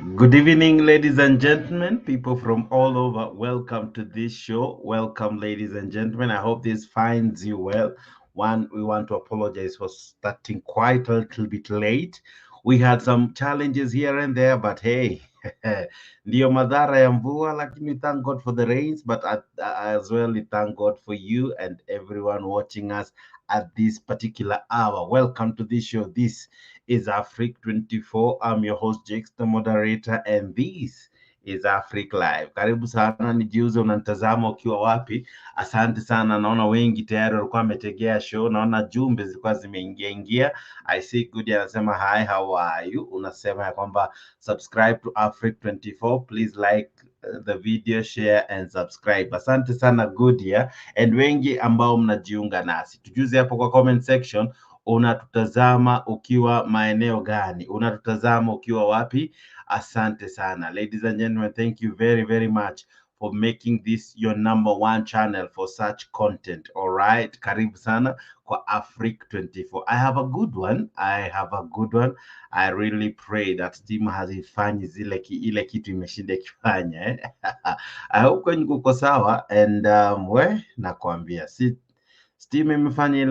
Good evening, ladies and gentlemen, people from all over. Welcome to this show. Welcome, ladies and gentlemen. I hope this finds you well. One, we want to apologize for starting quite a little bit late. We had some challenges here and there, but hey, ndiyo madhara ya mvua, lakini thank God for the rains, but as well, we thank God for you and everyone watching us at this particular hour. Welcome to this show. This is Africa 24. I'm your host, Jakes, the moderator, and this is Africa Live. Karibu sana, nijiuze unanitazama ukiwa wapi. Asante sana, naona wengi tayari walikuwa wametegea show, naona jumbe zilikuwa zimeingia. I see good anasema hi, how are you? Unasema ya kwamba subscribe to Africa 24. Please like the video, share and subscribe. Asante sana good ya. And wengi ambao mnajiunga nasi. Tujuze hapo kwa comment section unatutazama ukiwa maeneo gani? Unatutazama ukiwa wapi? Asante sana. Ladies and gentlemen, thank you very, very much for making this your number one channel for such content. All right. Karibu sana kwa Africa 24. I have a good one. I really pray that Steam hazifanyi ile kitu imeshinda ikifanya. I hope kwenye kuko sawa and nakwambia Steam imefanya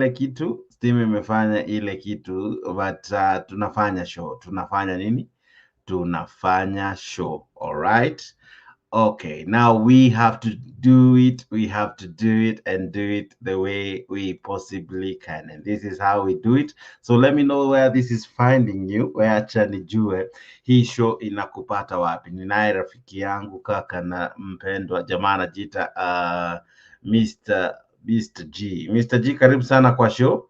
ile kitu but tunafanya show. Tunafanya nini? Tunafanya show. All right. Okay, now we have to do it. We have to do it and do it the way we possibly can. And this is how we do it. So let me know where this is finding you. Wacha nijue hii show inakupata wapi. Ninaye rafiki yangu kaka na mpendwa jamaa anajiita Mr. G. Mr. G, karibu sana kwa show.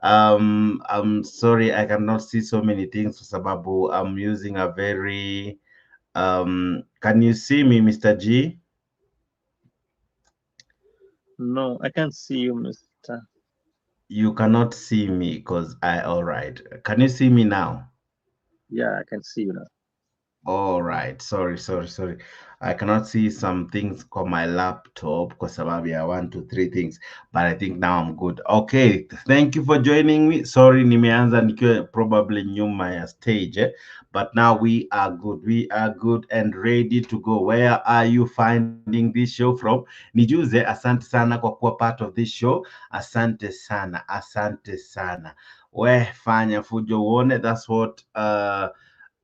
I'm sorry I cannot see so many things kwa sababu I'm using a very can you see me, Mr. G? No, I can't see you, Mr. You cannot see me because all right. Can you see me now? Yeah, I can see you now. All right. Sorry. I cannot see some things on my laptop because maybe I want to three things, but I think now I'm good. Okay. Thank you for joining me. Sorry, nimeanza nikiwa probably nyuma ya stage, but now we are good. We are good and ready to go. Where are you finding this show from? Nijuze, asante sana kwa kuwa part of this show. Asante sana. Fanya Funjo Uone. That's what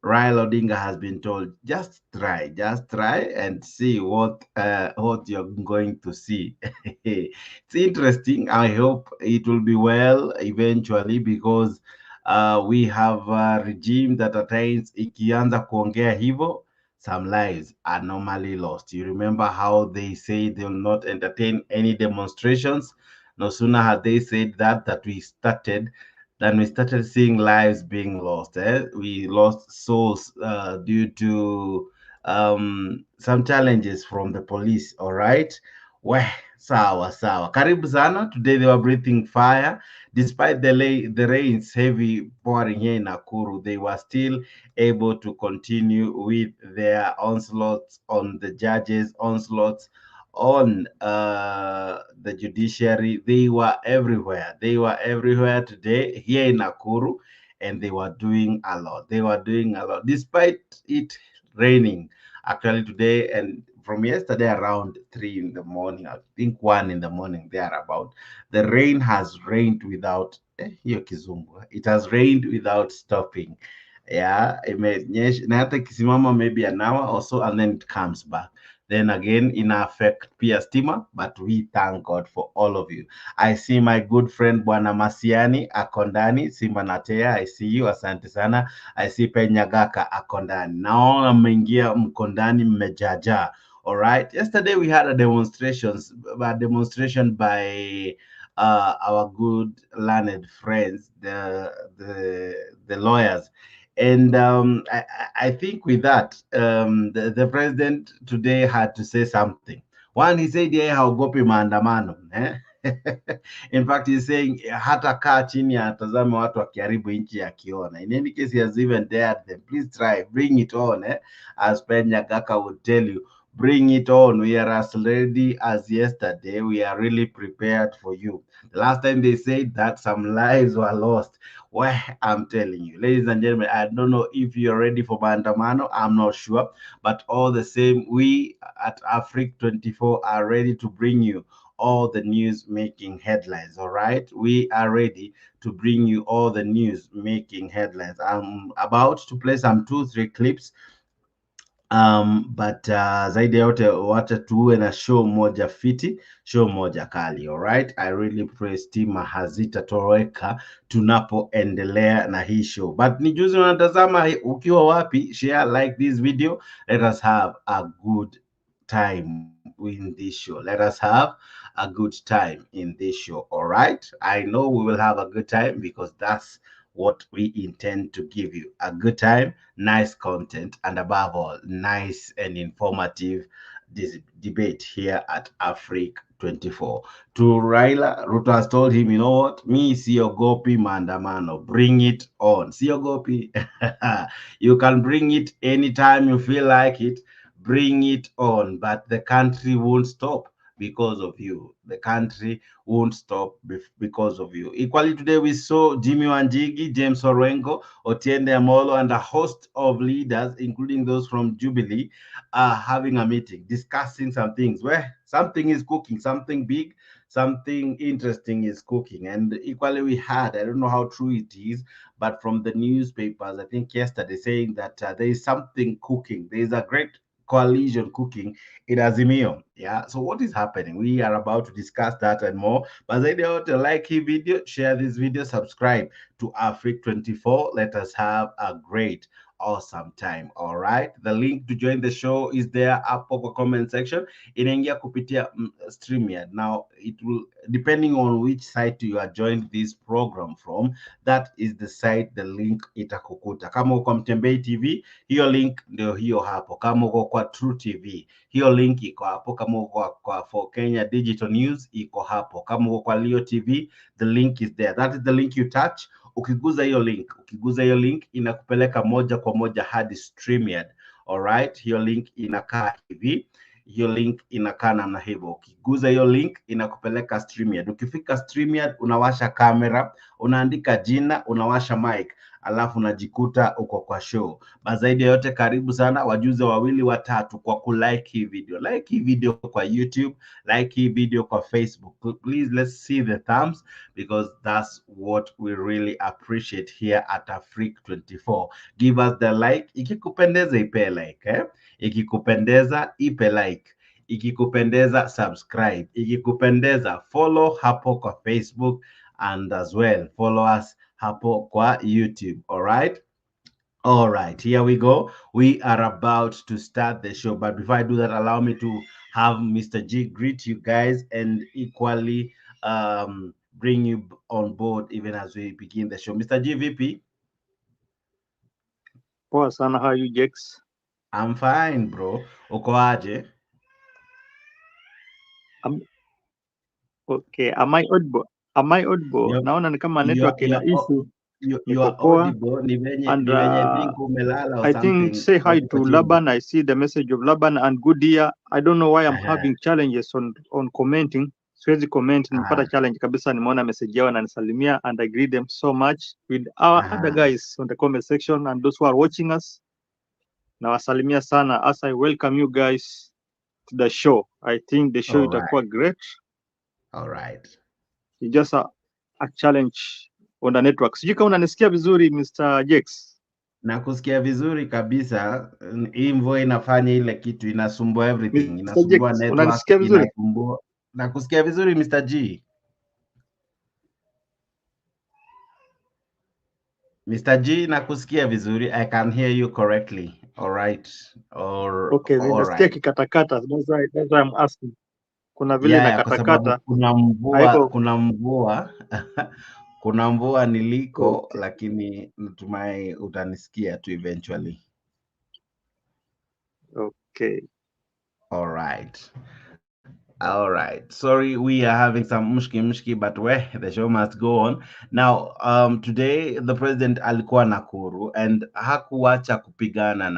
Raila Odinga has been told, just try and see what you're going to see. It's interesting. I hope it will be well eventually because we have a regime that at times ikianza kuongea hivyo, some lives are normally lost. You remember how they say they will not entertain any demonstrations. No sooner had they said that we started then we started seeing lives being lost. We lost souls due to some challenges from the police. All right. Weh, sawa. Karibu sana. Today they were breathing fire. Despite the rains heavy pouring here in Nakuru, they were still able to continue with their onslaughts on the judges, onslaughts on the judiciary. They were everywhere. Today here in Nakuru, and they were doing a lot. Despite it raining actually today and from yesterday around 3 in the morning, I think 1 in the morning thereabout. The rain has rained without hiyo kizungu. It has rained without stopping. Yeah, imenyesha na hata kisimama maybe an hour or so and then it comes back. Then again, in affect pia stima, but we thank God for all of you. I see my good friend Bwana Masiani Akondani, Simba Natea, I see you, asante sana. I see Penyagaka Akondani. Naona mmeingia mkondani mmejaja. All right. Yesterday we had a demonstration by our good learned friends, the lawyers. And I think with that, the president today had to say something. One, he said, yeah, haogopi maandamano. In fact, he's saying, hata kaa chini atazame watu wakiharibu nchi akiona. In any case, he has even dared them. Please try, bring it on, as Penya Gaka would tell you. Bring it on. We are as ready as yesterday. We are really prepared for you. The last time they said that some lives were lost. Well, I'm telling you, ladies and gentlemen, I don't know if you're ready for Maandamano. I'm not sure. But all the same, we at Africa 24 are ready to bring you all the news making headlines. All right. We are ready to bring you all the news making headlines. I'm about to play some two, three clips but zaidi ya yote wacha tuwe na show moja fiti, show moja kali. Alright, I really pray stima hazitatoweka tunapoendelea na hii show. But ni juzi unatazama ukiwa wapi, share, like this video. Let us have a good time in this show. Let us have a good time in this show. All right, I know we will have a good time because that's what we intend to give you: a good time, nice content, and above all, nice and informative debate here at Africa 24. To Raila, Ruto has told him, you know what, me Siogopi Maandamano, bring it on. Siogopi, you can bring it anytime you feel like it, bring it on, but the country won't stop because of you. The country won't stop because of you. Equally today we saw Jimmy Wanjigi, James Orengo, Otiende Amolo, and a host of leaders, including those from Jubilee, having a meeting, discussing some things where something is cooking, something big, something interesting is cooking. And equally we had, I don't know how true it is, but from the newspapers, I think yesterday, saying that there is something cooking. There is a great coalition cooking in Azimio. Yeah. So what is happening? We are about to discuss that and more. But zaidi ya yote, like hii video, share this video, subscribe to Africa 24. Let us have a great, awesome time. All right. The link to join the show is there up on the comment section. Inaingia kupitia StreamYard. Now it will, depending on which site you are joined this program from, that is the site the link itakukuta. Kama uko Mtembei TV, hiyo link ndio hiyo hapo. Kama uko kwa True TV, hiyo link iko hapo. Kama uko kwa For Kenya Digital News, iko hapo. Kama uko kwa Leo TV, the link is there. That is the link you touch. Ukiguza hiyo link inakupeleka moja kwa moja hadi StreamYard. Alright, hiyo link inakaa hivi. Hiyo link inakaa namna hivyo. Ukiguza hiyo link inakupeleka StreamYard. Ukifika StreamYard, unawasha kamera, unaandika jina, unawasha mic, alafu unajikuta uko kwa show. Zaidi ya yote, karibu sana, wajuze wawili watatu kwa kulike hii video. Like hii video kwa YouTube, like hii video kwa Facebook. Please, let's see the thumbs, because that's what we really appreciate here at Africa 24. Give us the like. Ikikupendeza ipe like, Ikikupendeza ipe like. Ikikupendeza subscribe. Ikikupendeza follow hapo kwa Facebook, and as well follow us hapo kwa YouTube. All right, here we go. We are about to start the show, but before I do that, allow me to have Mr. G greet you guys and equally bring you on board even as we begin the show. Mr. G, VP. Poa sana, how are you, Jex? I'm fine, bro. Uko aje? Okay, am I audible? Naona ni kama network ina issue. You Niko are poa. audible. And Think umelala or I think something. say hi to Laban. I see the message of Laban and good year. I don't know why I'm having challenges on commenting. Siwezi comment, nimepata challenge kabisa. Nimeona message yao na nisalimia, and I greet them so much with our other guys on the comment section and those who are watching us. Nawasalimia sana as I welcome you guys to the show. I think the show itakuwa great. All right. It's just a challenge on the network. Sijui kama unanisikia vizuri Mr. Jex. Nakusikia vizuri kabisa. Hii mvua inafanya ile kitu, inasumbua everything, Mr. inasumbua Jex, network, unanisikia vizuri? inasumbua. Nakusikia vizuri Mr. G. Mr. G, nakusikia vizuri. I can hear you correctly. All right. Okay, All nasikia right. kikatakata. That's why I'm asking. Kuna vile Yeah, kwa sababu inakatakata. kuna Haiko. mvua kuna mvua niliko, Okay. lakini natumai utanisikia tu eventually. Okay. All right. All right. Sorry, we are having some mushki, but the show must go on. Now, today the president alikuwa Nakuru and hakuacha kupigana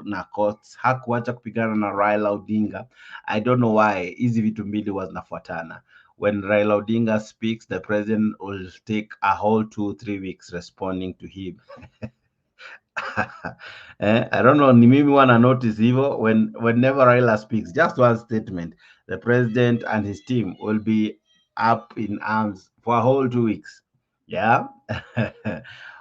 na courts, hakuacha kupigana na Raila Odinga. I don't know why. Hizi vitu mbili zinafuatana. When Raila Odinga speaks, the president will take a whole 2-3 weeks responding to him. I don't know, ni mimi wana notice hivyo whenever Raila speaks, just one statement, the president and his team will be up in arms for a whole 2 weeks. Yeah.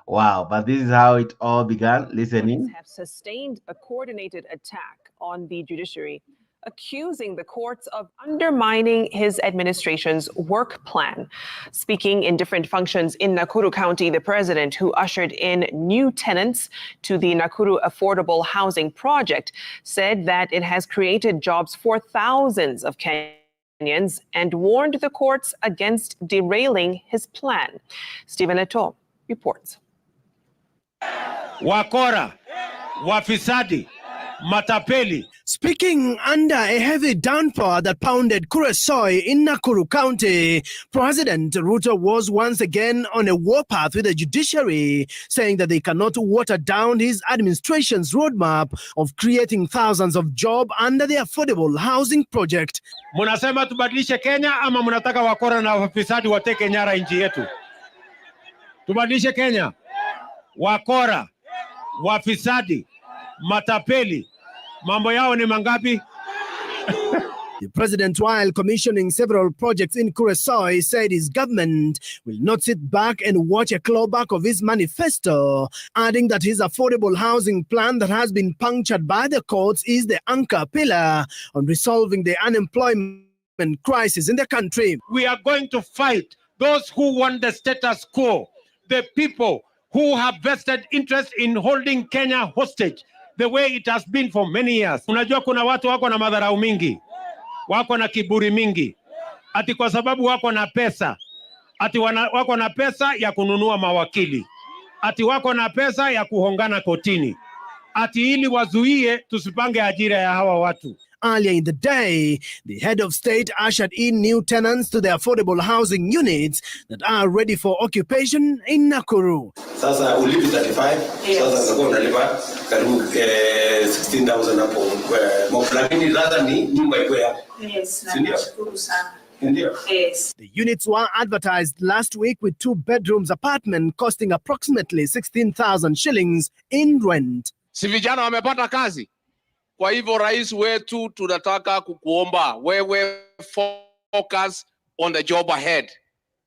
Wow, but this is how it all began. Listening. Have sustained a coordinated attack on the judiciary, accusing the courts of undermining his administration's work plan. Speaking in different functions in Nakuru County, the president, who ushered in new tenants to the Nakuru Affordable Housing Project, said that it has created jobs for thousands of Kenyans and warned the courts against derailing his plan. Stephen Leto reports. Wakora, wafisadi, matapeli. Speaking under a heavy downpour that pounded Kuresoi in Nakuru County, President Ruto was once again on a warpath with the judiciary, saying that they cannot water down his administration's roadmap of creating thousands of jobs under the affordable housing project. Munasema tubadilishe Kenya ama munataka wakora na wafisadi wateke nyara nchi yetu? Tubadilishe Kenya. Wakora, wafisadi, matapeli. Mambo yao ni mangapi? The president, while commissioning several projects in Kuresoi, said his government will not sit back and watch a clawback of his manifesto, adding that his affordable housing plan that has been punctured by the courts is the anchor pillar on resolving the unemployment crisis in the country. We are going to fight those who want the status quo, the people who have vested interest in holding Kenya hostage the way it has been for many years. Unajua kuna watu wako na madharau mingi, wako na kiburi mingi, ati kwa sababu wako na pesa, ati wako na pesa ya kununua mawakili, ati wako na pesa ya kuhongana kotini, ati ili wazuie tusipange ajira ya hawa watu. Earlier in the day, the head of state ushered in new tenants to the affordable housing units that are ready for occupation in Nakuru. Sasa ulipi 35, sasa nitakuwa unalipa karibu 16,000 hapo. Lakini lazima ni nyumba iko hapo. Yes, na nashukuru sana. Yes. The units were advertised last week with 2 bedrooms apartment costing approximately 16,000 shillings in rent. Si vijana wamepata kazi? Kwa hivyo rais wetu tunataka kukuomba wewe focus on the job ahead.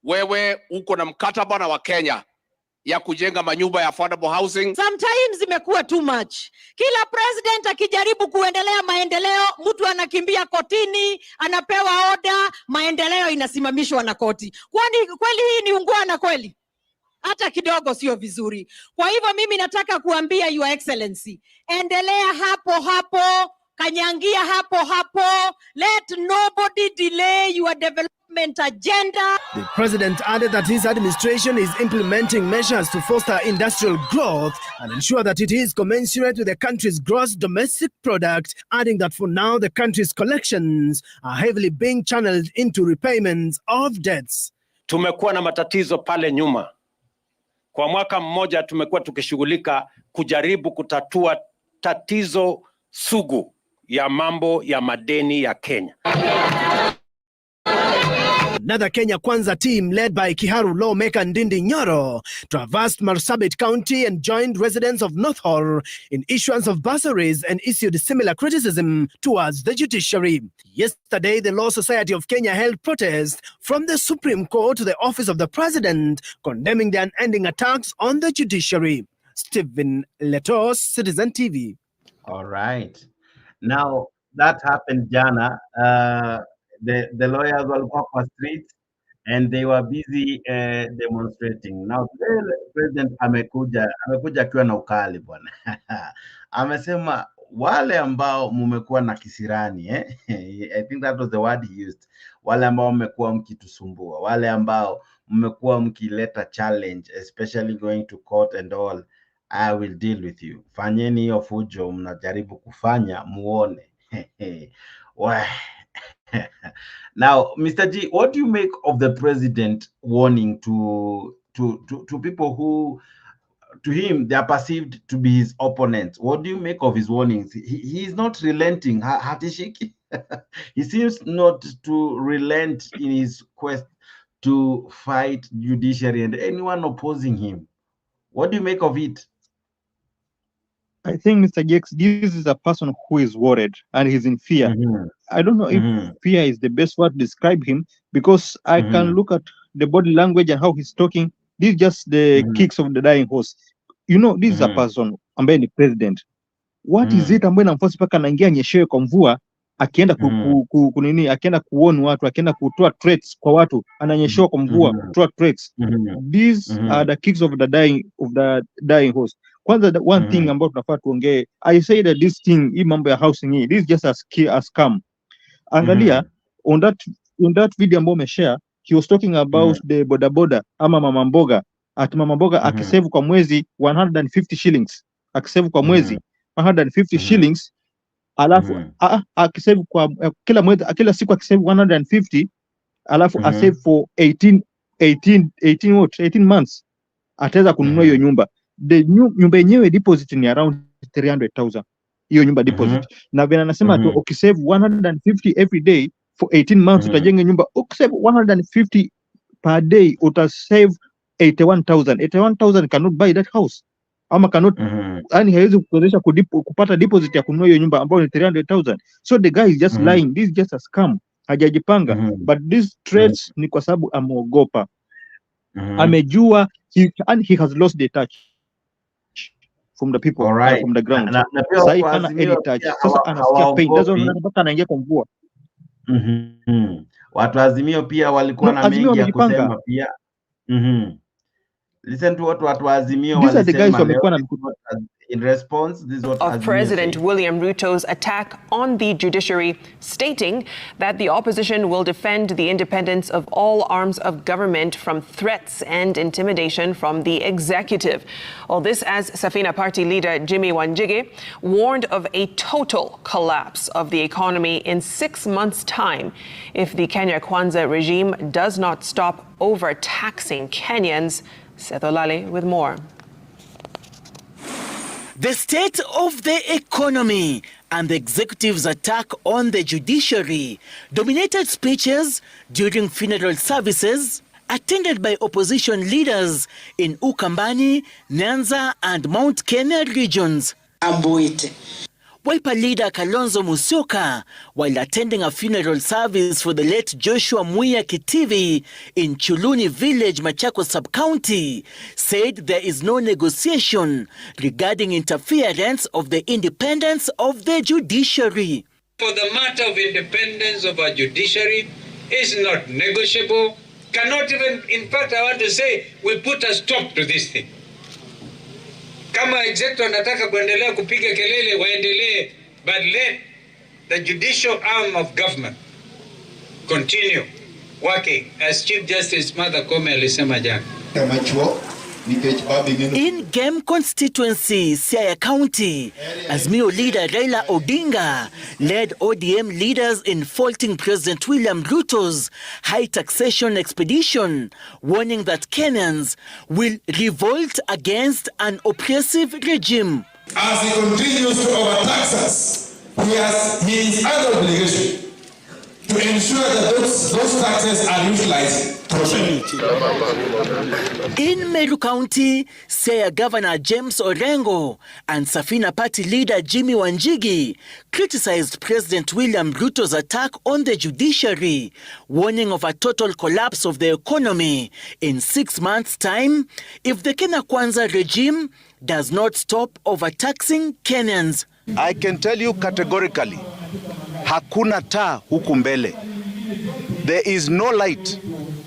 Wewe uko na mkataba na Wakenya ya kujenga manyumba ya affordable housing. Sometimes imekuwa too much. Kila president akijaribu kuendelea maendeleo, mtu anakimbia kotini, anapewa order, maendeleo inasimamishwa na koti. Kweli hii ni ungwana kweli? Hata kidogo sio vizuri. Kwa hivyo mimi nataka kuambia Your Excellency, endelea hapo, kanyangia hapo. Let nobody delay your development agenda. The president added that his administration is implementing measures to foster industrial growth and ensure that it is commensurate with the country's gross domestic product, adding that for now the country's collections are heavily being channeled into repayments of debts. Tumekuwa na matatizo pale nyuma. Kwa mwaka mmoja tumekuwa tukishughulika kujaribu kutatua tatizo sugu ya mambo ya madeni ya Kenya. Another Kenya Kwanza team led by Kiharu lawmaker Ndindi Nyoro traversed Marsabit County and joined residents of North Horr in issuance of bursaries and issued similar criticism towards the judiciary. Yesterday, the Law Society of Kenya held protests from the Supreme Court to the office of the president, condemning the unending attacks on the judiciary. Stephen Leto, Citizen TV. All right. Now, that happened jana. The lawyers walikuwa kwa street and they were busy demonstrating. Now today president amekuja akiwa na ukali bwana. Amesema wale ambao mmekuwa na kisirani I think that was the word he used. Wale ambao mmekuwa mkitusumbua, wale ambao mmekuwa mkileta challenge, especially going to court and all, I will deal with you. Fanyeni hiyo fujo mnajaribu kufanya muone. Now, Mr. G, what do you make of the president warning to people who, to him, they are perceived to be his opponents? What do you make of his warnings? He is not relenting. Hatishiki, he seems not to relent in his quest to fight judiciary and anyone opposing him. What do you make of it? I think Mr. Jakes, this is a person who is worried and he's in fear. I don't know if fear is the best word to describe him, because I can look at the body language and how he's talking. This is just the kicks of the dying horse. You know, this is a person ambaye ni president. What is it ambaye namforce mpaka anaingia nyeshewe kwa mvua, akienda kunini, akienda kuona watu, akienda kutoa threats kwa watu, ananyeshewa kwa mvua, kutoa threats. These are the kicks of the dying horse. Kwanza, the one thing ambayo tunafaa tuongee, I say that this thing, hii mambo ya housing hii, this is just a scam. Angalia, on that video ambayo umeshare, he was talking about the bodaboda ama mama mboga, ati mama mboga akisave kwa mwezi 150 shillings, akisave kwa mwezi 150 shillings, alafu akisave kwa kila mwezi, kila siku akisave 150, alafu asave for 18 months, ataweza kununua hiyo nyumba. Nyumba yenyewe deposit ni around 300,000, hiyo nyumba deposit. Na vile anasema tu ukisave 150 every day for 18 months utajenga nyumba. Ukisave 150 per day utasave 81,000. 81,000 cannot buy that house, ama cannot, yani haiwezi kuwezesha kupata deposit ya kununua hiyo nyumba ambayo ni 300,000. So the guy is just lying. This is just a scam. Hajajipanga. But this threats ni kwa sababu ameogopa. Amejua he has lost the touch from the people, from the ground. Sai hana any touch. Sasa anasikia pain. That's why mpaka anaingia kwa mvua. Watu Azimio pia walikuwa na mengi ya kusema pia. Listen to what watu Azimio walisema. In response, this is what of President William Ruto's attack on the judiciary, stating that the opposition will defend the independence of all arms of government from threats and intimidation from the executive. All this as Safina Party leader Jimmy Wanjigi warned of a total collapse of the economy in 6 months' time if the Kenya Kwanza regime does not stop overtaxing Kenyans. Seth Olale with more. The state of the economy and the executive's attack on the judiciary dominated speeches during funeral services attended by opposition leaders in Ukambani, Nyanza and Mount Kenya regions. Wiper leader Kalonzo Musyoka, while attending a funeral service for the late Joshua Muya Kitivi in Chuluni Village, Machakos Sub-County, said there is no negotiation regarding interference of the independence of the judiciary. For the matter of independence of our judiciary is not negotiable, cannot even, in fact, I want to say, we put a stop to this thing. Kama executive wanataka kuendelea kupiga kelele waendelee, but let the judicial arm of government continue working as Chief Justice Martha Koome alisema jana. In Gem constituency, Siaya County, Azimio leader Raila Odinga led ODM leaders in faulting President William Ruto's high taxation expedition, warning that Kenyans will revolt against an oppressive regime. As he continues to overtax us, he is under obligation to ensure that those taxes are utilized. In Meru County, Siaya Governor James Orengo and Safina Party leader Jimmy Wanjigi criticized President William Ruto's attack on the judiciary, warning of a total collapse of the economy in 6 months' time if the Kenya Kwanza regime does not stop overtaxing Kenyans. I can tell you categorically, hakuna taa huku mbele. There is no light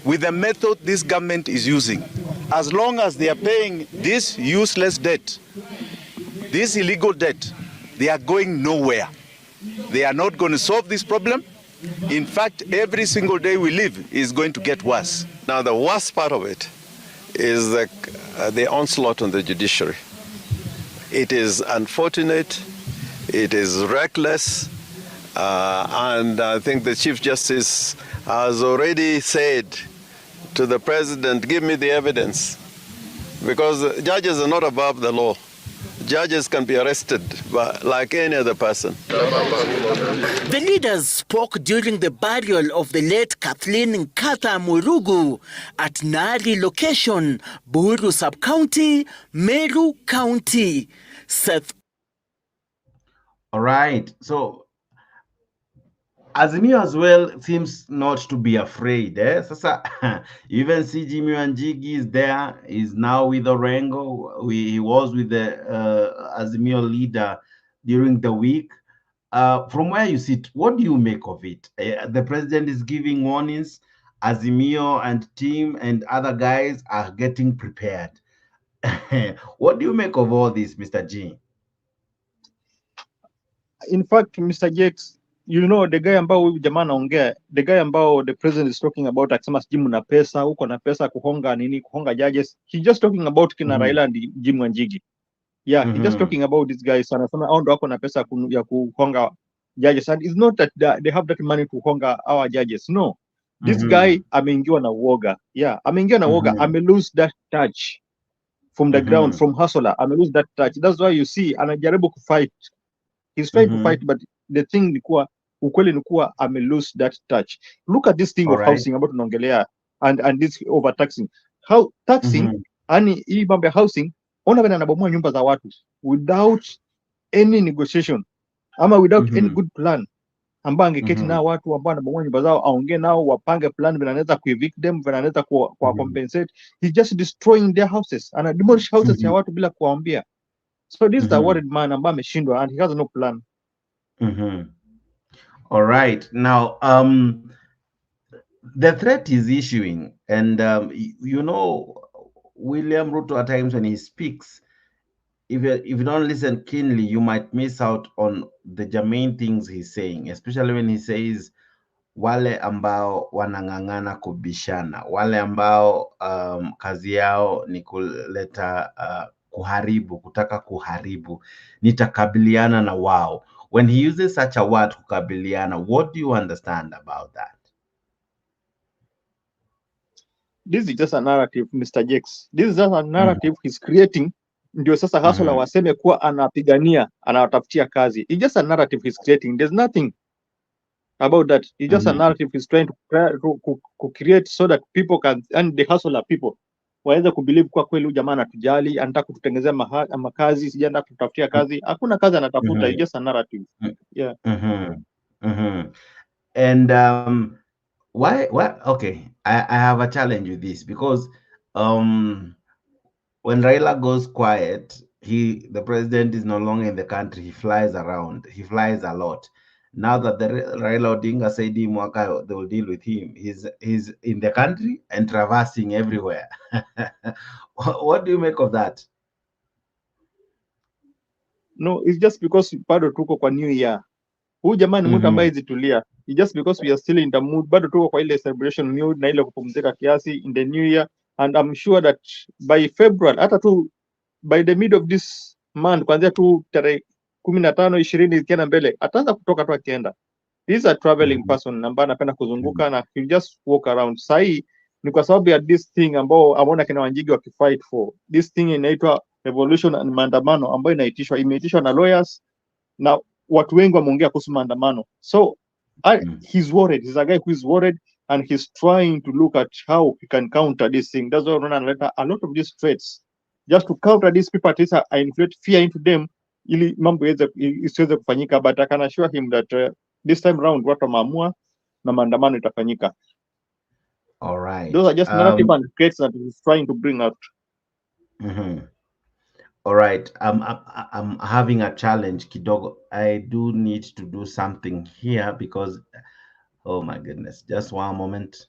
with the method this government is using. As long as they are paying this useless debt, this illegal debt, they are going nowhere. They are not going to solve this problem. In fact, every single day we live is going to get worse. Now, the worst part of it is the onslaught on the judiciary. It is unfortunate, it is reckless, And I think the Chief Justice has already said to the President, give me the evidence. Because judges are not above the law. Judges can be arrested like any other person. The leaders spoke during the burial of the late Kathleen Nkatha Murugu at Nari location, Buru Sub-County, Meru County. Seth. All right. So Azimio as well seems not to be afraid. Sasa, even see Jimmy Wanjigi is there. He's now with Orengo. He was with the Azimio leader during the week. From where you sit, what do you make of it? The president is giving warnings. Azimio and team and other guys are getting prepared. What do you make of all this, Mr. G? In fact, Mr. Jakes, you know the guy ambao huyu jamaa anaongea, the guy ambao the president is talking about akisema sijui mna pesa, uko na pesa kuhonga nini, kuhonga judges. He just talking about kina Raila and Jim Wanjigi. Yeah, he just talking about this guy sana sana au ndo wako na pesa ya kuhonga judges, and it's not that they have that money to honga our judges. No. This guy ameingiwa na uoga. Yeah, ameingiwa na uoga. Ame lose that touch from the ground, from hustler. Ame lose that touch. That's why you see anajaribu ku fight. He's trying to fight, but the thing ni kuwa ukweli ni kuwa ame lose that touch. Look at this thing of housing about tunaongelea and this overtaxing. How taxing ani hii mambo ya housing, ona vile anabomoa nyumba za watu without any negotiation ama without any good plan, ambao angeketi nao watu ambao anabomoa nyumba zao, aongee nao, wapange plan vile anaweza kuevict them, vile anaweza ku compensate. He's just destroying their houses, ana demolish houses ya watu bila kuwaambia. So this is the worried man ambaye ameshindwa and he has no plan. All right. Now, the threat is issuing, and you know, William Ruto at times when he speaks, if you don't listen keenly, you might miss out on the germane things he's saying, especially when he says wale ambao wanang'ang'ana kubishana, wale ambao kazi yao ni kuleta kuharibu, kutaka kuharibu, nitakabiliana na wao. When he uses such a word, kukabiliana, what do you understand about that? This is just a narrative, Mr. Jakes. This is just a narrative he's creating. Ndio sasa hustler waseme kuwa anapigania, anawatafutia kazi. It's just a narrative he's creating. There's nothing about that. It's just a narrative he's trying to create so that people can, and the hustler people waweze kubelieve kwa kweli huyu jamaa anatujali, anataka kututengenezea makazi, sijaenda kutafutia kazi. Hakuna kazi anatafuta. It's just a narrative. Yeah. And why okay, I have a challenge with this, because when Raila goes quiet, the president is no longer in the country. He flies around. He flies a lot. Now that the Raila Odinga said Mwaka, they will deal with him. He's in the country and traversing everywhere. What do you make of that? No, it's just because bado tuko kwa new year. Huyu jamaa ni mtu ambaye zitulia. It's just because we are still in the mood. Bado tuko kwa ile celebration mood na ile kupumzika kiasi in the new year, and I'm sure that by February, hata tu by the mid of this month, kuanzia tu tarehe 15 20 ikienda mbele, ataanza kutoka tu akienda. He's a traveling person ambaye anapenda kuzunguka na he just walk around. Sahi ni kwa sababu ya this thing ambao ameona kina Wanjigi wakifight for. This thing inaitwa revolution and maandamano ambayo imeitishwa na lawyers na watu wengi wameongea kuhusu maandamano. So he's worried. He's a guy who is worried and he's trying to look at how he can counter this thing. That's why unaona analeta a lot of these threats just to counter these people, at least I inflate fear into them ili mambo isiweze kufanyika, but I can assure him that this time round watu wameamua na maandamano itafanyika. All right. Those are just narrative and threats that he's trying to bring out. All right. I'm having a challenge, kidogo. I do need to do something here because, oh my goodness, just one moment.